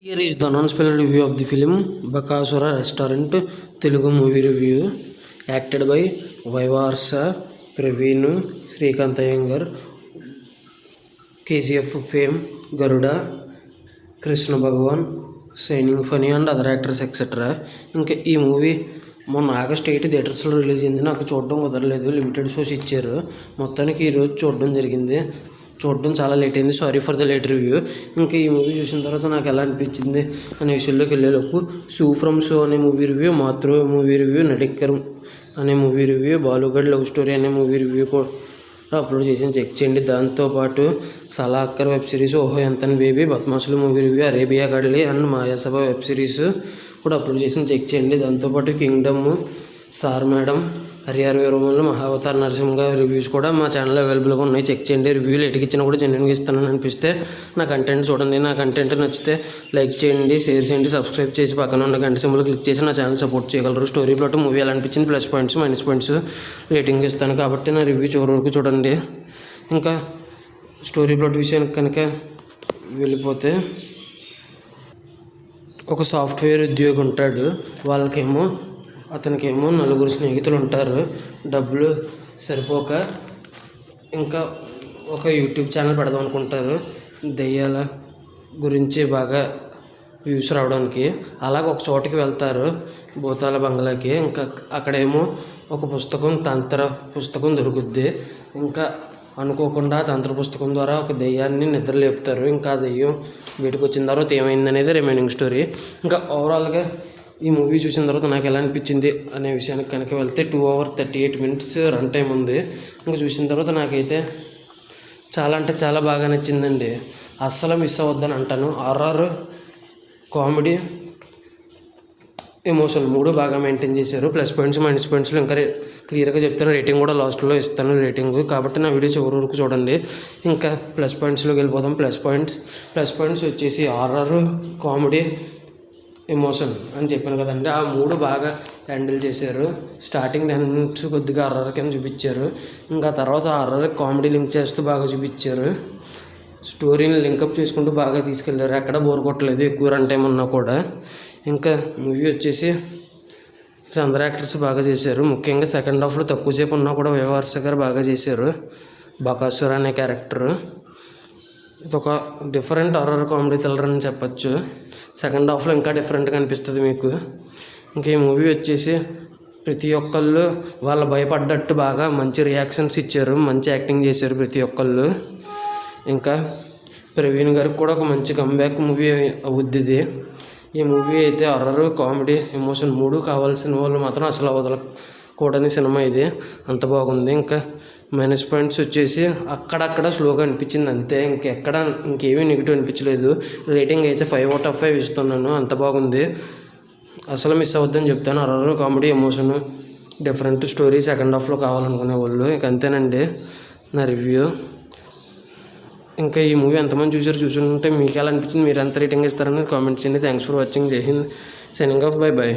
Here is the non-spoiler review of the film Bakasura Restaurant Telugu movie review, acted by Vaivarsa, Praveen, Srikanth Iyengar, KGF fame, Garuda, Krishna Bhagwan, Shining Funny and other actors etc. ఇంకా ఈ movie మొన్న August 8 థియేటర్స్లో release అయింది. నాకు చూడడం కుదరలేదు, limited shows ఇచ్చారు. మొత్తానికి ఈరోజు చూడడం జరిగింది. చూడడం చాలా లేట్ అయింది, sorry for the late review. ఇంకా ఈ మూవీ చూసిన తర్వాత నాకు ఎలా అనిపించింది అనే విషయంలోకి వెళ్ళేలోపు షూ ఫ్రమ్ షో అనే movie review, Matru movie review, Nadikar అనే మూవీ రివ్యూ, బాలుగఢ్ లవ్ స్టోరీ అనే మూవీ రివ్యూ కూడా అప్లోడ్ చేసి చెక్ చేయండి. దాంతోపాటు Salakaar web series, Oho Enthan baby, Badmashulu movie review, Arabia Kadali and Mayasabha web series కూడా అప్లోడ్ చేసి చెక్ చేయండి. దాంతోపాటు Kingdom, sir madam, Harihara Veeramallu, Mahavatar Narasimha reviews కూడా మా ఛానల్లో అవైలబుల్గా ఉన్నాయి, చెక్ చేయండి. రివ్యూలు ఎటుకిచ్చినా కూడా జెన్యున్గా ఇస్తానని అనిపిస్తే నా కంటెంట్ చూడండి. నా కంటెంట్ నచ్చితే లైక్ చేయండి, షేర్ చేయండి, సబ్స్క్రైబ్ చేసి పక్కన ఉన్న గంట సింబల్ క్లిక్ చేసి నా ఛానల్ సపోర్ట్ చేయగలరు. స్టోరీ ప్లాట్ మూవీ ఎలా అనిపించింది, plus points minus points rating ఇస్తాను కాబట్టి నా రివ్యూ చివరి వరకు చూడండి. ఇంకా స్టోరీ ప్లాట్ విషయానికి కనుక వెళ్ళిపోతే, ఒక సాఫ్ట్వేర్ ఉద్యోగి ఉంటాడు. అతనికేమో నలుగురు స్నేహితులు ఉంటారు. డబ్బులు సరిపోక ఇంకా ఒక యూట్యూబ్ ఛానల్ పెడదాం అనుకుంటారు, దెయ్యాల గురించి బాగా వ్యూస్ రావడానికి. అలాగే ఒక చోటికి వెళ్తారు, భూతాల బంగ్లాకి. ఇంకా అక్కడేమో ఒక తంత్ర పుస్తకం దొరుకుద్ది. ఇంకా అనుకోకుండా తంత్ర పుస్తకం ద్వారా ఒక దెయ్యాన్ని నిద్ర లేపుతారు. ఇంకా ఆ దెయ్యం బయటకు వచ్చిన తర్వాత ఏమైందనేది రిమైనింగ్ స్టోరీ. ఇంకా ఓవరాల్గా ఈ మూవీ చూసిన తర్వాత నాకు ఎలా అనిపించింది అనే విషయానికి కనుక వెళ్తే 2 hours 38 minutes రన్ టైం ఉంది. ఇంకా చూసిన తర్వాత నాకైతే చాలా అంటే చాలా బాగా నచ్చిందండి. అస్సలు మిస్ అవ్వద్దని అంటాను. హారర్, కామెడీ, ఎమోషన్ 3 బాగా మెయింటైన్ చేశారు. ప్లస్ పాయింట్స్ మైనస్ పాయింట్స్లో ఇంకా క్లియర్గా చెప్తాను. రేటింగ్ కూడా లాస్ట్లో ఇస్తాను రేటింగ్, కాబట్టి నా వీడియో చివరి వరకు చూడండి. ఇంకా ప్లస్ పాయింట్స్లోకి వెళ్ళిపోతాం. ప్లస్ పాయింట్స్ వచ్చేసి హారర్, కామెడీ, ఎమోషన్ అని చెప్పాను కదండి. ఆ 3 బాగా హ్యాండిల్ చేశారు. స్టార్టింగ్ 10 minutes కొద్దిగా హారర్ కింద చూపించారు. ఇంకా తర్వాత హారర్ కామెడీ లింక్ చేస్తూ బాగా చూపించారు. స్టోరీని లింకప్ చేసుకుంటూ బాగా తీసుకెళ్ళారు. ఎక్కడ బోర్ కొట్టలేదు, ఎక్కువ రన్ టైం ఉన్నా కూడా. ఇంకా మూవీ వచ్చేసి అందరు యాక్టర్స్ బాగా చేశారు. ముఖ్యంగా సెకండ్ హాఫ్లో తక్కువసేపు ఉన్నా కూడా వైవర్స గారు బాగా చేశారు. బకాసుర అనే క్యారెక్టర్ ఇదొక డిఫరెంట్ హారర్ కామెడీ థ్రిల్లర్ అని చెప్పచ్చు. సెకండ్ హాఫ్లో ఇంకా డిఫరెంట్గా అనిపిస్తుంది మీకు. ఇంకా ఈ మూవీ వచ్చేసి ప్రతి ఒక్కళ్ళు వాళ్ళు భయపడ్డట్టు బాగా మంచి రియాక్షన్స్ ఇచ్చారు, మంచి యాక్టింగ్ చేశారు ప్రతి ఒక్కళ్ళు. ఇంకా ప్రవీణ్ గారికి కూడా ఒక మంచి కంబ్యాక్ మూవీ అవుద్ది ఇది. ఈ మూవీ అయితే హారర్, కామెడీ, ఎమోషన్ 3 కావాల్సిన వాళ్ళు మాత్రం అసలు వదలకూడని సినిమా ఇది, అంత బాగుంది. ఇంకా మైనస్ పాయింట్స్ వచ్చేసి అక్కడక్కడ స్లోగా అనిపించింది అంతే, ఇంకేమీ నెగిటివ్ అనిపించలేదు. రేటింగ్ అయితే 5 out of 5 ఇస్తున్నాను, అంత బాగుంది. అసలు మిస్ అవ్వద్దని చెప్తాను. Horror, comedy, emotion, different story second హాఫ్లో కావాలనుకునే వాళ్ళు. ఇంక అంతేనండి నా రివ్యూ. ఇంకా ఈ మూవీ ఎంతమంది చూసుంటే మీకు ఎలా అనిపించింది, మీరు ఎంత రేటింగ్ ఇస్తారనేది కామెంట్ చేయండి. Thanks for watching. Jai Hind, signing off, bye by.